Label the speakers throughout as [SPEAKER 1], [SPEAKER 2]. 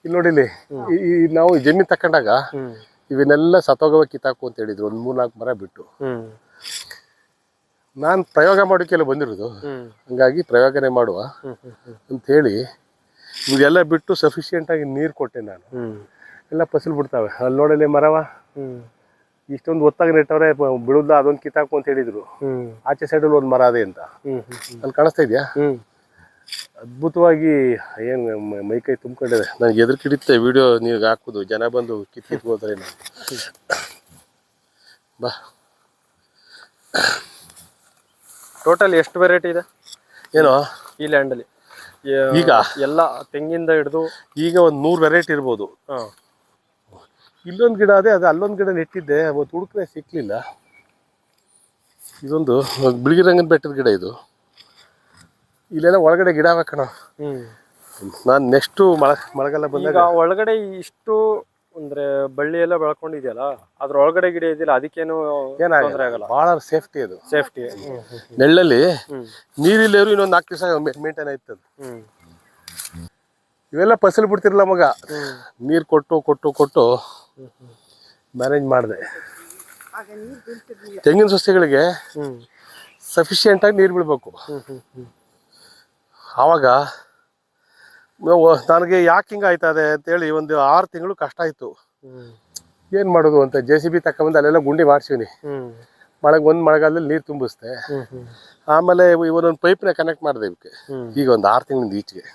[SPEAKER 1] ಇಲ್ಲಿ ನೋಡಿ ಇಲ್ಲಿ ನಾವು ಜಮೀನು ತಕೊಂಡಾಗ ಇವನ್ನೆಲ್ಲ ಸತ್ತೋಗವ ಕಿತ್ತಾಕು ಅಂತ ಹೇಳಿದ್ರು. ಒಂದು 3-4 ಮರ ಬಿಟ್ಟು ನಾನು ಪ್ರಯೋಗ ಮಾಡೋಕ್ಕೆಲ್ಲ ಬಂದಿರೋದು. ಹಂಗಾಗಿ ಪ್ರಯೋಗನೇ ಮಾಡುವ ಅಂತ ಹೇಳಿ ಇವಾಗೆಲ್ಲ ಬಿಟ್ಟು ಸಫಿಷಿಯೆಂಟಾಗಿ ನೀರು ಕೊಟ್ಟೆ ನಾನು. ಎಲ್ಲ ಫಸಲು ಬಿಡ್ತಾವೆ. ಅಲ್ಲಿ ನೋಡಲಿ ಮರವ ಇಷ್ಟೊಂದು ಒತ್ತಾಗಿ ನೆಟ್ಟವ್ರೆ ಬಿಡುದ ಅದೊಂದು ಕಿತ್ತಾಕು ಅಂತ ಹೇಳಿದ್ರು. ಆಚೆ ಸೈಡಲ್ಲಿ ಒಂದು ಮರ ಅದೇ ಅಂತ ಅಲ್ಲಿ ಕಾಣಿಸ್ತಾ ಇದೆಯಾ? ಅದ್ಭುತವಾಗಿ ಏನು ಮೈಕೈ ತುಂಬ್ಕೊಂಡಿದೆ. ನನಗೆ ಎದುರು ವಿಡಿಯೋ ನೀವು ಹಾಕೋದು, ಜನ ಬಂದು ಕಿತ್ಕೋತಾರೆ. ನಾನು ಬಾ
[SPEAKER 2] ಟೋಟಲ್ ಎಷ್ಟು ವೆರೈಟಿ ಇದೆ
[SPEAKER 1] ಏನೋ
[SPEAKER 2] ಈ ಲ್ಯಾಂಡಲ್ಲಿ?
[SPEAKER 1] ಈಗ
[SPEAKER 2] ಎಲ್ಲ ತೆಂಗಿಂದ ಹಿಡಿದು
[SPEAKER 1] ಈಗ ಒಂದು 100 ವೆರೈಟಿ ಇರ್ಬೋದು. ಇಲ್ಲೊಂದು ಗಿಡ ಅದೇ, ಅದು ಅಲ್ಲೊಂದು ಗಿಡ ನೆಟ್ಟಿದ್ದೆ, ಅವತ್ತು ಹುಡುಕ್ರೆ ಸಿಕ್ಲಿಲ್ಲ. ಇದೊಂದು ಬಿಳಿಗಿರಂಗನ ಬೆಟ್ಟದ ಗಿಡ ಇದು. ಇಲ್ಲೆಲ್ಲ ಒಳಗಡೆ ಗಿಡ ಹಾಕೋಣ. ನಾನು ನೆಕ್ಸ್ಟು ಮಳೆಗಾಲ ಬಂದಾಗ
[SPEAKER 2] ಒಳಗಡೆ ಇಷ್ಟು ಅಂದ್ರೆ ಬಳ್ಳಿ ಎಲ್ಲ ಬೆಳ್ಕೊಂಡಿದೆಯಲ್ಲ, ಅದ್ರ ಒಳಗಡೆ ಗಿಡ ಇದೆಯಲ್ಲ, ಅದಕ್ಕೇನು ತೊಂದರೆ ಆಗಲ್ಲ.
[SPEAKER 1] ಬಹಳ ಸೇಫ್ಟಿ ಅದು.
[SPEAKER 2] ಸೇಫ್ಟಿ
[SPEAKER 1] ನೆಳ್ಳಲ್ಲಿ ನೀರಿಲ್ಲೇರು ಇನ್ನೊಂದು 4 ದಿವಸ ಮೇಂಟೈನ್ ಆಯ್ತದ. ಇವೆಲ್ಲ ಫಸಲು ಬಿಡ್ತಿರಲ್ಲ ಮಗ, ನೀರು ಕೊಟ್ಟು ಕೊಟ್ಟು ಕೊಟ್ಟು ಮ್ಯಾನೇಜ್ ಮಾಡಿದೆ. ತೆಂಗಿನ ಸಸ್ಯಗಳಿಗೆ ಸಫಿಷಿಯೆಂಟಾಗಿ ನೀರು ಬಿಡಬೇಕು. ಆವಾಗ ನನಗೆ ಯಾಕೆ ಹಿಂಗೆ ಆಯ್ತದೆ ಅಂತೇಳಿ ಒಂದು 6 ತಿಂಗಳು ಕಷ್ಟ ಆಯಿತು. ಏನು ಮಾಡೋದು ಅಂತ JCB ತಗೊಂಬಂದು ಅಲ್ಲೆಲ್ಲ ಗುಂಡಿ ಮಾಡಿಸಿವ್ನಿ. ಒಂದು ಮಳೆಗಾಲದಲ್ಲಿ ನೀರು ತುಂಬಿಸ್ದೆ. ಆಮೇಲೆ ಇವನೊಂದು ಪೈಪ್ನ ಕನೆಕ್ಟ್ ಮಾಡಿದೆ ಇವಕ್ಕೆ. ಈಗ ಒಂದು 6 ತಿಂಗಳಿಂದ ಈಚೆಗೆ.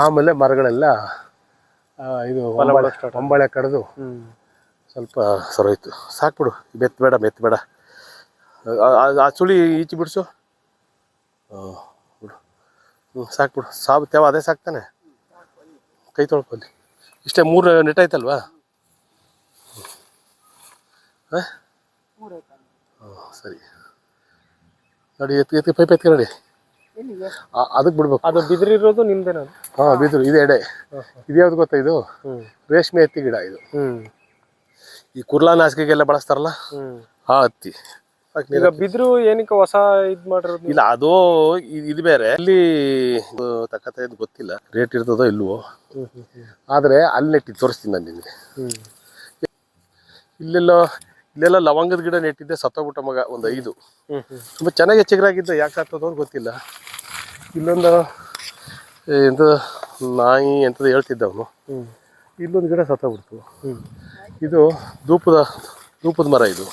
[SPEAKER 1] ಆಮೇಲೆ ಮರಗಳೆಲ್ಲ ಇದು ಹೊಂಬಾಳೆ ಕಡ್ದು ಸ್ವಲ್ಪ ಸರೋಯ್ತು. ಸಾಕ್ಬಿಡು, ಮೆತ್ತಬೇಡ. ಆ ಸುಳಿ ಈಚೆ ಬಿಡಿಸು. ಬಿಡು, ಸಾಕ್ಬಿಡು. ಸಾಬು ತೇವ ಅದೇ ಸಾಕ್ತಾನೆ. ಕೈ ತೊಳ್ಕೊಳ್ಳಿ. ಇಷ್ಟೇ 3 ನೆಟ್ ಆಯ್ತಲ್ವಾ? ಸರಿ ನೋಡಿ, ಪೈಪ್ ಎತ್ಕ ನೋಡಿ. ಅದಕ್ಕೆ ಬಿಡ್ಬೇಕು.
[SPEAKER 2] ಅದು ಬಿದಿರಿರೋದು ನಿಮ್ದೇನ?
[SPEAKER 1] ಬಿದಿರು ಇದು ಎಡೆ. ಇದ್ಯಾವ್ದು ಗೊತ್ತಾ? ಇದು ರೇಷ್ಮೆ ಹತ್ತಿ ಗಿಡ. ಇದು ಈ ಕುರ್ಲಾ ನಾಸಿಗೆಲ್ಲ ಬಳಸ್ತಾರಲ್ಲ ಆ ಹತ್ತಿ.
[SPEAKER 2] ಈಗ ಬಿದ್ರು ಏನಕ್ಕೆ ಹೊಸ ಇದ್ ಮಾಡಿರೋದು?
[SPEAKER 1] ಇಲ್ಲ, ಅದು ಇದು ಬೇರೆ. ಅಲ್ಲಿ ತಕ್ಕತ್ತ ಗೊತ್ತಿಲ್ಲ, ರೇಟ್ ಇರ್ತದೋ ಇಲ್ವೋ. ಆದ್ರೆ ಅಲ್ಲಿ ನೆಟ್ಟಿ ತೋರಿಸ್ತೀನಿ ನಾನು ನಿಮಗೆ. ಇಲ್ಲೆಲ್ಲ ಲವಂಗದ ಗಿಡ ನೆಟ್ಟಿದ್ದೆ, ಸತ್ತೋಗ್ಬಿಟ್ಟ ಮಗ. ಒಂದು 5 ತುಂಬ ಚೆನ್ನಾಗಿ ಚಿಗುರಾಗಿದ್ದ. ಯಾಕೆ ಸತ್ತೋದು ಗೊತ್ತಿಲ್ಲ. ಇಲ್ಲೊಂದು ಎಂತ ನಾಯಿ ಎಂಥದ್ದು ಹೇಳ್ತಿದ್ದ ಅವನು. ಇಲ್ಲೊಂದು ಗಿಡ ಸತ್ತೋಗ್ಬಿಡ್ತು. ಇದು ಧೂಪದ ಮರ. ಇದು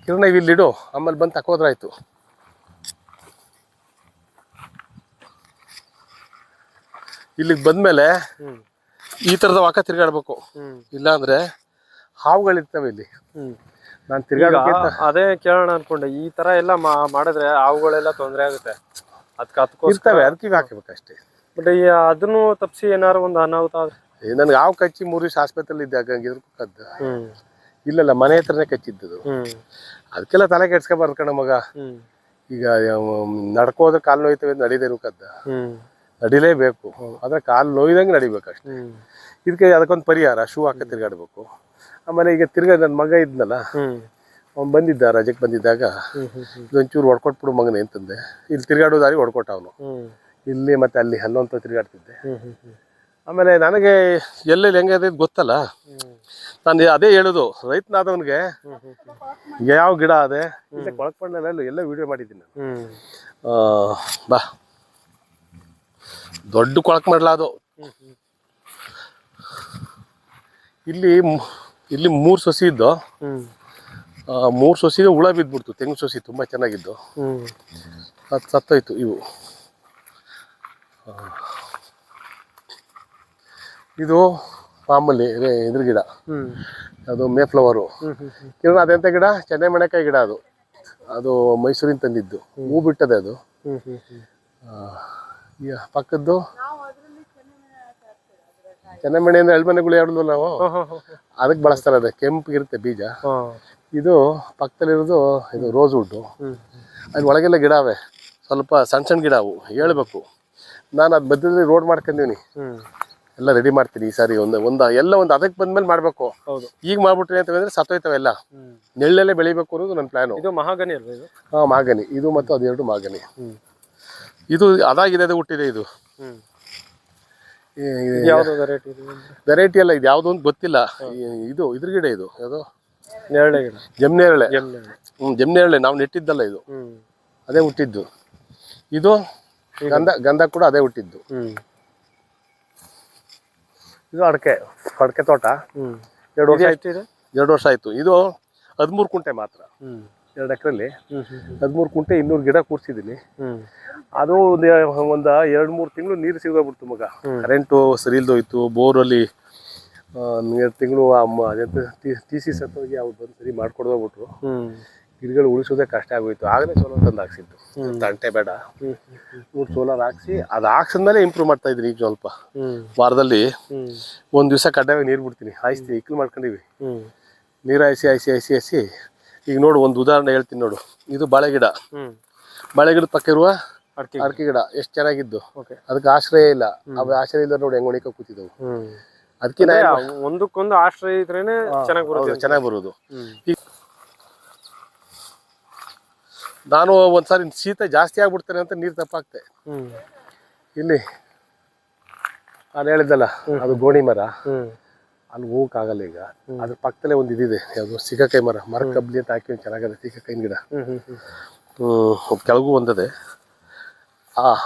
[SPEAKER 1] ಕಿರಣ ಇಲ್ಲಿಡು, ಆಮೇಲೆ ಬಂದು ತಕೋದ್ರಾಯ್ತು. ಇಲ್ಲಿಗೆ ಬಂದ್ಮೇಲೆ ಈ ತರದ ವಾಕ ತಿರ್ಗಾಡ್ಬೇಕು. ಇಲ್ಲಾಂದ್ರೆ ಹಾವುಗಳಿರ್ತವೆ ಇಲ್ಲಿ. ನಾನು ತಿರ್ಗಾಡೋಕ್ಕಿಂತ
[SPEAKER 2] ಅದೇ ಕೇಳೋಣ ಅನ್ಕೊಂಡೆ. ಈ ತರ ಎಲ್ಲ ಮಾಡಿದ್ರೆ ಹಾವುಗಳೆಲ್ಲ ತೊಂದರೆ ಆಗುತ್ತೆ.
[SPEAKER 1] ಇರ್ತವೆ, ಅದಕ್ಕೆ ಹಾಕಬೇಕು ಅಷ್ಟೇ.
[SPEAKER 2] ಬಟ್ ಅದನ್ನು ತಪ್ಪಿಸಿ ಏನಾರು ಒಂದು ಅನಾಹುತ ಆದ್ರೆ?
[SPEAKER 1] ನನ್ಗೆ ಹಾವು ಕಚ್ಚಿ 3 ದಿವಸ ಆಸ್ಪತ್ರೆಯಲ್ಲಿ ಇದ್ದಾಗ ಕದ್ದ. ಇಲ್ಲಲ್ಲ, ಮನೆ ಹತ್ರನೇ ಕಚ್ಚಿದ್ದದು. ಅದಕ್ಕೆಲ್ಲ ತಲೆ ಕೆಡ್ಸ್ಕೊಬಾರ್ದು ಕಣ ಮಗ. ಈಗ ನಡ್ಕೋದ್ರೆ ಕಾಲು ನೋಯ್ತವೆ, ನಡಿದೇನು ಕದ್ದ. ನಡಿಲೇಬೇಕು, ಆದ್ರೆ ಕಾಲು ನೋಯ್ದಂಗೆ ನಡಿಬೇಕು ಅಷ್ಟೇ. ಇದಕ್ಕೆ ಅದಕ್ಕೊಂದು ಪರಿಹಾರ, ಶೂ ಹಾಕ ತಿರ್ಗಾಡ್ಬೇಕು. ಆಮೇಲೆ ಈಗ ನನ್ನ ಮಗ ಇದ್ನಲ್ಲ, ಅವ್ನು ಬಂದಿದ್ದ, ರಜೆಗೆ ಬಂದಿದ್ದಾಗ ಇದೊಂಚೂರು ಹೊಡ್ಕೊಟ್ಬಿಡು ಮಗನೇ ಅಂತಂದೆ. ಇಲ್ಲಿ ತಿರ್ಗಾಡೋ ದಾರಿ ಹೊಡ್ಕೊಟ್ಟ ಅವನು. ಇಲ್ಲಿ ಮತ್ತೆ ಅಲ್ಲಿ ಅಲ್ಲೊಂತ ತಿರ್ಗಾಡ್ತಿದ್ದೆ. ಆಮೇಲೆ ನನಗೆ ಎಲ್ಲೆಲ್ಲಿ ಹೆಂಗೆ ಅದೇ ಗೊತ್ತಲ್ಲ. ನಾನು ಅದೇ ಹೇಳೋದು, ರೈತನಾದವನಿಗೆ ಯಾವ ಗಿಡ ಅದೇ ಇಲ್ಲ ಕೊಳಕ್ಪಣ್ಣಲ್ಲ ಎಲ್ಲ ವಿಡಿಯೋ ಮಾಡಿದ್ದೀನಿ ನಾನು. ಬಾ, ದೊಡ್ಡ ಕೊಳಕ್ ಮಾಡಲ ಅದು. ಇಲ್ಲಿ 3 ಸೊಸಿ ಇದ್ದು, 3 ಸೊಸಿಗೆ ಹುಳ ಬಿದ್ಬಿಡ್ತು. ತೆಂಗು ಸೊಸಿ ತುಂಬ ಚೆನ್ನಾಗಿದ್ದು, ಅದು ಸತ್ತೋಯ್ತು. ಇವು ಇದು ಮಾಮೂಲಿ ಇದ್ರ ಗಿಡ, ಅದು ಮೇಫ್ಲವರು. ಕಿರಣ ಅದೆಂತ ಗಿಡ? ಚೆನ್ನೈ ಮಣೆಕಾಯಿ ಗಿಡ. ಅದು ಮೈಸೂರಿನ ತಂದಿದ್ದು, ಹೂ ಬಿಟ್ಟದೆ ಅದು. ಪಕ್ಕದ್ದು ಚೆನ್ನಮಣೆ ಅಂದ್ರೆ ಎಳ್ಮನೆಗಳು ಹೇಳಿದ್ವು ನಾವು, ಅದಕ್ಕೆ ಬಳಸ್ತಾರೆ. ಅದೇ ಕೆಂಪಿಗಿರುತ್ತೆ ಬೀಜ. ಇದು ಪಕ್ಕದಲ್ಲಿರೋದು ಇದು ರೋಸ್ ವುಡ್ಡು. ಅಲ್ಲಿ ಒಳಗೆಲ್ಲ ಗಿಡ ಅವೆ, ಸ್ವಲ್ಪ ಸಣ್ಣ ಗಿಡ. ಅವು ಹೇಳ್ಬೇಕು. ನಾನು ಅದು ಮಧ್ಯದಲ್ಲಿ ರೋಡ್ ಮಾಡ್ಕೊಂಡಿವ್ನಿ. ಎಲ್ಲ ರೆಡಿ ಮಾಡ್ತೀನಿ ಈ ಸಾರಿ ಎಲ್ಲ ಒಂದು ಅದಕ್ಕೆ ಬಂದ್ಮೇಲೆ ಮಾಡ್ಬೇಕು.
[SPEAKER 2] ಹೌದು.
[SPEAKER 1] ಈಗ ಮಾಡ್ಬಿಟ್ರಿ ಅಂತ ಹೇಳಿದ್ರೆ ಸತ್ತೋಯ್ತವೆ ಎಲ್ಲ. ನೆಳ್ಳಲ್ಲೇ ಬೆಳಿಬೇಕು ಅನ್ನೋದು ನನ್ನ ಪ್ಲಾನು.
[SPEAKER 2] ಇದು ಮಹಾಗನಿ ಅಲ್ವಾ ಇದು?
[SPEAKER 1] ಹಾಂ, ಮಾಗನಿ ಇದು ಮತ್ತು ಅದೆರಡು ಮಾಗನಿ. ಇದು ಅದಾಗಿದೆ, ಅದು ಹುಟ್ಟಿದೆ. ಇದು
[SPEAKER 2] ಯಾವ್ದು ವೆರೈಟಿ?
[SPEAKER 1] ವೆರೈಟಿ ಅಲ್ಲ, ಇದು ಯಾವ್ದು ಅಂತ ಗೊತ್ತಿಲ್ಲ. ಇದು ಇದ್ರ ಗಿಡ, ಇದು ಯಾವುದು
[SPEAKER 2] ನೇರಳೆ ಗಿಡ,
[SPEAKER 1] ಜಮ್ನೇರಳೆ. ಜಮ್ನೇರಳೆ ನಾವು ನೆಟ್ಟಿದ್ದಲ್ಲ, ಇದು ಅದೇ ಹುಟ್ಟಿದ್ದು. ಇದು ಗಂಧ ಕೂಡ ಅದೇ ಹುಟ್ಟಿದ್ದು. ಇದು ಅಡಕೆ ತೋಟ. 2 ವರ್ಷ ಆಯ್ತು. 2 ವರ್ಷ ಆಯ್ತು. ಇದು 13 ಕುಂಟೆ ಮಾತ್ರ, 2 ಎಕರೆಲ್ಲಿ 13 ಕುಂಟೆ 200 ಗಿಡ ಕೂರ್ಸಿದ್ದೀನಿ. ಅದು ಒಂದು 2-3 ತಿಂಗಳು ನೀರು ಸಿಗೋಗ್ಬಿಡ್ತು ಮಗ. ಕರೆಂಟು ಸರಿ ಇಲ್ದೋಯ್ತು. ಬೋರಲ್ಲಿ 2 ತಿಂಗಳು TC ಸತ್ತೋಗಿ ಅವ್ರು ಬಂದು ಸರಿ ಮಾಡ್ಕೊಡ್ದೋಗ್ಬಿಟ್ರು. ಗಿಡಗಳು ಉಳಿಸೋದೇ ಕಷ್ಟ ಆಗೋಯ್ತು. ಆಗಲೇ ಸೋಲಾರ್ ತಂದು ಹಾಕ್ಸಿದ್ದು, ತಂಟೆ ಬೇಡ. ಸೋಲಾರ್ ಹಾಕ್ಸಿ ಅದು ಹಾಕ್ಸಿದ್ಮೇಲೆ ಇಂಪ್ರೂವ್ ಮಾಡ್ತಾ ಇದ್ದೀನಿ. ಈಗ ಸ್ವಲ್ಪ ವಾರದಲ್ಲಿ ಒಂದು ದಿವಸ ಕಡ್ಡಾಯವಾಗಿ ನೀರು ಬಿಡ್ತೀನಿ, ಹಾಯಿಸ್ತೀನಿ. ಇಕ್ಲು ಮಾಡ್ಕೊಂಡಿವಿ, ನೀರು ಹಾಯಿಸಿ. ಈಗ ನೋಡು, ಒಂದು ಉದಾಹರಣೆ ಹೇಳ್ತೀನಿ ನೋಡು. ಇದು ಬಾಳೆ ಗಿಡ ಪಕ್ಕ ಇರುವ ಅಡಿಕೆ ಗಿಡ ಎಷ್ಟು ಚೆನ್ನಾಗಿದ್ದು. ಅದಕ್ಕೆ ಆಶ್ರಯ ಇಲ್ಲ. ಅವು ಆಶ್ರಯ ಇಲ್ಲ ನೋಡಿ ಹೆಂಗ್ ಒಣಕ ಕೂತಿದ್ದವು. ಅದಕ್ಕೆ
[SPEAKER 2] ಒಂದಕ್ಕೊಂದು ಆಶ್ರಯ ಇದ್ರೇನೆ
[SPEAKER 1] ಚೆನ್ನಾಗಿ ಬರೋದು. ನಾನು ಒಂದ್ಸಾರಿ ಶೀತ ಜಾಸ್ತಿ ಆಗ್ಬಿಡ್ತೇನೆ ಅಂತ ನೀರು ತಪ್ಪಾಕ್ತೆ. ಇಲ್ಲಿ ನಾನು ಹೇಳಿದ್ದಲ್ಲ, ಅದು ಗೋಣಿ ಮರ, ಅಲ್ಲಿ ಹೋಗಕ್ಕಾಗಲ್ಲ ಈಗ. ಅದ್ರ ಪಕ್ಕದಲ್ಲೇ ಒಂದು ಇದಿದೆ, ಯಾವುದು ಸಿಗಕಾಯಿ ಮರ ಕಬ್ಲಿ ಅಂತ ಹಾಕಿ ಚೆನ್ನಾಗದೆ ಸಿಗಕಾಯಿನ ಗಿಡ. ಕೆಳಗೂ ಒಂದದೆ.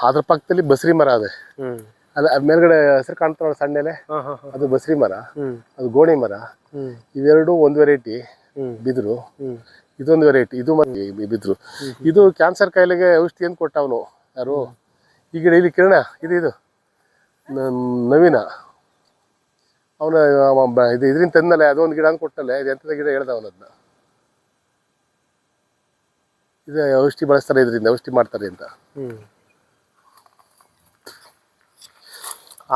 [SPEAKER 1] ಅದ್ರ ಪಕ್ಕದಲ್ಲಿ ಬಸ್ರಿ ಮರ ಅದೇ. ಅಲ್ಲ, ಮೇಲ್ಗಡೆ ಹೆಸರು ಕಾಣ್ತಾವ ಸಣ್ಣಲೆ, ಅದು ಬಸ್ರಿ ಮರ, ಅದು ಗೋಣಿ ಮರ. ಇವೆರಡು ಒಂದು ವೆರೈಟಿ ಬಿದ್ರು, ಇದೊಂದು ವೆರೈಟಿ. ಇದು ಬಿದ್ರು. ಇದು ಕ್ಯಾನ್ಸರ್ ಕಾಯಿಲೆಗೆ ಔಷಧಿ ಅಂತ ಕೊಟ್ಟವನು ಯಾರು, ಈ ಗಿಡ ಇಲ್ಲಿ ಕಿರಣ, ಇದು ನವೀನ. ಅವನ ಇದರಿಂದ ತಂದಲೆ ಅದೊಂದು ಗಿಡ ಅಂತ ಕೊಟ್ಟಲೆ. ಇದು ಎಂಥದ ಗಿಡ ಹೇಳ್ದ ಅವನದನ್ನ. ಇದು ಔಷಧಿ ಬಳಸ್ತಾರೆ, ಇದರಿಂದ ಔಷಧಿ ಮಾಡ್ತಾರೆ ಅಂತ.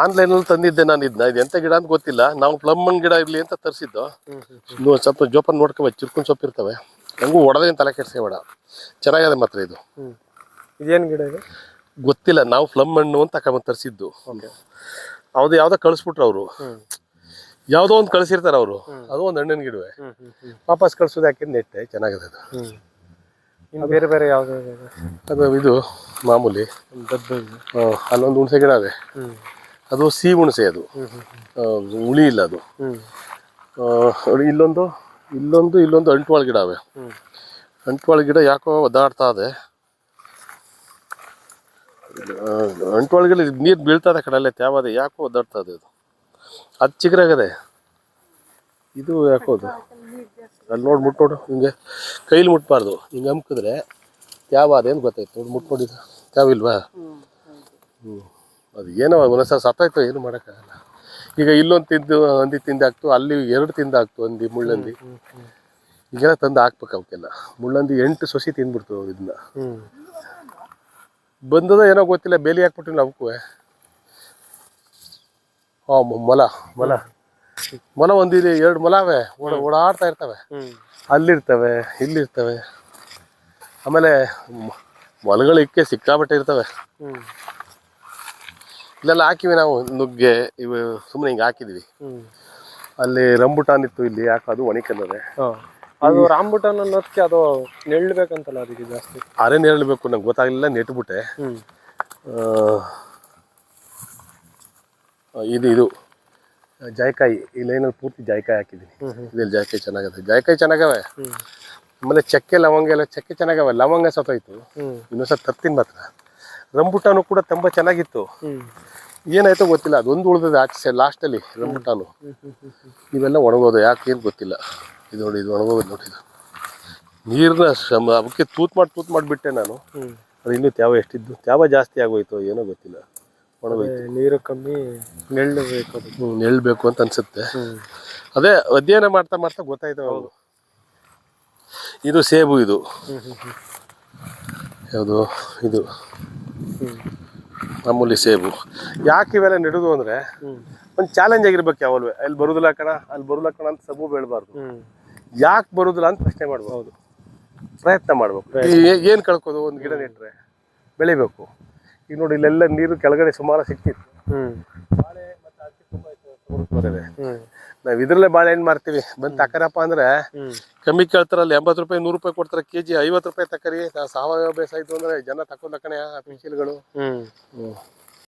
[SPEAKER 1] ಆನ್ಲೈನಲ್ಲಿ ತಂದಿದ್ದೆ ನಾನು ಇದನ್ನ. ಇದು ಎಂಥ ಗಿಡ ಅಂತ ಗೊತ್ತಿಲ್ಲ. ನಾವು ಪ್ಲಮ್ಮನ್ ಗಿಡ ಇರಲಿ ಅಂತ ತರಿಸಿದ್ದು. ಸ್ವಲ್ಪ ಜೋಪಾನ ನೋಡ್ಕೊಬ, ಚಿರ್ಕೊಂಡ್ ಸೊಪ್ಪು ಇರ್ತವೆ. ಹಂಗೂ ಹೊಡೆದೇನು ತಲೆ ಕೆಡ್ಸ್ಕೊಬೇಡ, ಚೆನ್ನಾಗಿದೆ ಮಾತ್ರ ಇದು.
[SPEAKER 2] ಇದೇನು ಗಿಡ ಇದು
[SPEAKER 1] ಗೊತ್ತಿಲ್ಲ. ನಾವು ಪ್ಲಮ್ ಹಣ್ಣು ಅಂತ ತಗೊಂಬಂದು ತರಿಸಿದ್ದು. ಹೌದು, ಯಾವ್ದೋ ಕಳಿಸ್ಬಿಟ್ರು ಅವರು, ಯಾವುದೋ ಒಂದು ಕಳಿಸಿರ್ತಾರೆ ಅವರು. ಅದು ಒಂದು ಹಣ್ಣಿನ ಗಿಡವೇ. ವಾಪಸ್ ಕಳ್ಸೋದು ಯಾಕೆ ನೆಟ್ಟೆ, ಚೆನ್ನಾಗಿದೆ ಅದು.
[SPEAKER 2] ಬೇರೆ ಬೇರೆ ಯಾವ್ದು
[SPEAKER 1] ಅದು ಇದು ಮಾಮೂಲಿ. ಅಲ್ಲೊಂದು ಹುಣಸೆ ಗಿಡ ಇದೆ, ಅದು ಸಿಹಿ ಹುಣಸೆ. ಅದು ಹುಳಿ ಇಲ್ಲ ಅದು. ಇಲ್ಲೊಂದು ಅಂಟ್ವಾಳ ಗಿಡ ಅವೆ. ಅಂಟ್ವಾಳ ಗಿಡ ಯಾಕೋ ಒದ್ದಾಡ್ತಾ ಇದೆ. ಅಂಟ್ವಾಳ ಗಿಡ ನೀರು ಬೀಳ್ತದೆ ಕಡಲೆ ತ್ಯಾವದೆ, ಯಾಕೋ ಒದ್ದಾಡ್ತಾ ಇದೆ. ಅದು ಚಿಗುರಾಗದೆ. ಇದು ಯಾಕೋ ಅದು ಅಲ್ಲಿ ಮುಟ್ನೋಡು, ಹಿಂಗೆ ಕೈಲಿ ಮುಟ್ಬಾರ್ದು. ಹಿಂಗೆ ಅಮ್ಕಿದ್ರೆ ತ್ಯಾವ ಅದೇನು ಗೊತ್ತಾಯ್ತು ನೋಡಿ. ಮುಟ್ಕೊಂಡಿದ್ದು ತ್ಯಾವಿಲ್ವಾ? ಅದು ಏನೋ ಒಂದೊಂದ್ಸಲ ಸತ್ತಾಯ್ತು, ಏನು ಮಾಡೋಕ್ಕಾಗಲ್ಲ. ಈಗ ಇಲ್ಲೊಂದು ಹಂದಿ ತಿಂದಾಕ್ತು, ಅಲ್ಲಿ 2 ತಿಂದಾಕ್ತು ಹಂದಿ, ಮುಳ್ಳಂದಿ. ಈಗೆಲ್ಲ ತಂದು ಹಾಕ್ಬೇಕು ಅವಕ್ಕೆಲ್ಲ. ಮುಳ್ಳಂದಿ 8 ಸೊಸಿ ತಿಂದ್ಬಿಡ್ತು ಇದನ್ನ. ಬಂದದ ಏನೋ ಗೊತ್ತಿಲ್ಲ, ಬೇಲಿ ಹಾಕ್ಬಿಟ್ಟು ಅವಕ್ಕೂ. ಮೊಲ ಒಂದು 2 ಮೊಲ ಅವೆ, ಓಡಾಡ್ತಾ ಇರ್ತವೆ. ಅಲ್ಲಿರ್ತವೆ, ಇಲ್ಲಿರ್ತವೆ. ಆಮೇಲೆ ಮೊಲಗಳು ಇಕ್ಕೆ ಸಿಕ್ಕಾಬಟ್ಟೆ ಇರ್ತವೆ. ಇಲ್ಲೆಲ್ಲ ಹಾಕಿವಿ ನಾವು ನುಗ್ಗೆ, ಇವು ಸುಮ್ಮನೆ ಹಿಂಗೆ ಹಾಕಿದ್ವಿ. ಅಲ್ಲಿ ರಂಬುಟಾನ್ ಇತ್ತು, ಇಲ್ಲಿ ಯಾಕೆ ಅದು ಒಣಕಲ್ಲದೆ.
[SPEAKER 2] ಅದು ರಾಂಬುಟಾನ್ ಅನ್ನೋದಕ್ಕೆ ಅದು ನೆಳ್ಬೇಕಂತಲ್ಲ, ಅದಕ್ಕೆ ಜಾಸ್ತಿ
[SPEAKER 1] ಅರೆ ನೆರಳಬೇಕು. ನಂಗೆ ಗೊತ್ತಾಗಲಿಲ್ಲ, ನೆಟ್ಬಿಟ್ಟೆ. ಇದು ಜಾಯ್ಕಾಯಿ. ಈ ಲೈನಲ್ಲಿ ಪೂರ್ತಿ ಜಾಯ್ಕಾಯಿ ಹಾಕಿದ್ದೀನಿ. ಇದ್ರಲ್ಲಿ ಜಾಯ್ಕಾಯಿ ಚೆನ್ನಾಗದೆ, ಜಾಯ್ಕಾಯಿ ಚೆನ್ನಾಗವೆ. ಆಮೇಲೆ ಚಕ್ಕೆ ಲವಂಗ ಎಲ್ಲ ಚಕ್ಕೆ ಚೆನ್ನಾಗವೆ. ಲವಂಗ ಸತ್ತೋಯ್ತು, ಇನ್ನೊಂದ್ಸಲ ತರ್ತೀನಿ ಮಾತ್ರ. ರಂಬುಟಾನು ಕೂಡ ತುಂಬ ಚೆನ್ನಾಗಿತ್ತು, ಏನಾಯ್ತೋ ಗೊತ್ತಿಲ್ಲ. ಅದೊಂದು ಉಳಿದಿದೆ ಆಚೆ ಲಾಸ್ಟಲ್ಲಿ ರಂಬುಟಾನು. ಇವೆಲ್ಲ ಒಣಗೋದು, ಯಾಕೇನು ಗೊತ್ತಿಲ್ಲ. ಇದು ನೋಡಿ, ಇದು ಒಣಗೋದು ನೋಡಿ. ಇದು ನೀರನ್ನ ಅವಕ್ಕೆ ತೂತ್ ಮಾಡಿಬಿಟ್ಟೆ ನಾನು. ಅದು ಇನ್ನೂ ತ್ಯಾವ ಎಷ್ಟಿದ್ದು, ತ್ಯಾವ ಜಾಸ್ತಿ ಆಗೋಯ್ತು, ಏನೋ ಗೊತ್ತಿಲ್ಲ, ಒಣಗೋಯ್ತು.
[SPEAKER 2] ನೀರು ಕಮ್ಮಿ, ನೆಳ್ಳು ಬೇಕು.
[SPEAKER 1] ನೆಳ್ಬೇಕು ಅಂತ ಅನ್ಸುತ್ತೆ. ಅದೇ ಅಧ್ಯಯನ ಮಾಡ್ತಾ ಗೊತ್ತಾಯ್ತು ಅವರು. ಇದು ಸೇಬು. ಇದು ಯಾವುದು, ಇದು ಮಾಮೂಲಿ ಸೇಬು. ಯಾಕೆ ಇವೆಲ್ಲ ನೆಡೋದು ಅಂದರೆ ಒಂದು ಚಾಲೆಂಜ್ ಆಗಿರ್ಬೇಕು ಯಾವಲ್ವೇ. ಅಲ್ಲಿ ಬರೋದಿಲ್ಲ ಕಣ ಅಂತ ಸಬು ಬೆಳಬಾರ್ದು. ಯಾಕೆ ಬರೋದಿಲ್ಲ ಅಂತ ಪ್ರಶ್ನೆ ಮಾಡ್ಬೋದು, ಪ್ರಯತ್ನ ಮಾಡ್ಬೇಕು. ಏನು ಕಳ್ಕೋದು, ಒಂದು ಗಿಡ ನೆಟ್ಟರೆ ಬೆಳಿಬೇಕು. ಈಗ ನೋಡಿ, ಇಲ್ಲೆಲ್ಲ ನೀರು ಕೆಳಗಡೆ ಸುಮಾರು ಸಿಕ್ತಿತ್ತು. ಬಾಳೆ ಮತ್ತು ಬರ್ತದೆ.
[SPEAKER 2] ಹ್ಮ್
[SPEAKER 1] ನಾವ್ ಇದ್ರಲ್ಲೇ ಬಾಳೆಹಣ್ಣು ಮಾರ್ತೀವಿ, ಬಂದ್ ತಕರಪ್ಪ ಅಂದ್ರೆ
[SPEAKER 2] ಹ್ಮ್
[SPEAKER 1] ಕಮ್ಮಿ ಕೇಳ್ತಾರಲ್ಲ, 80 ರೂಪಾಯಿ 100 ರೂಪಾಯಿ ಕೊಡ್ತಾರೆ ಕೆಜಿ, 50 ರೂಪಾಯಿ ತಕರಿ. ಸಾವಯವ ಬೇಸಾಯ ಇತ್ತು ಅಂದ್ರೆ ಜನ ತಕೊಂಡ್ ಕಣೆ ಆ ಪಿಂಚಿಲ್ಗಳು.
[SPEAKER 2] ಹ್ಮ್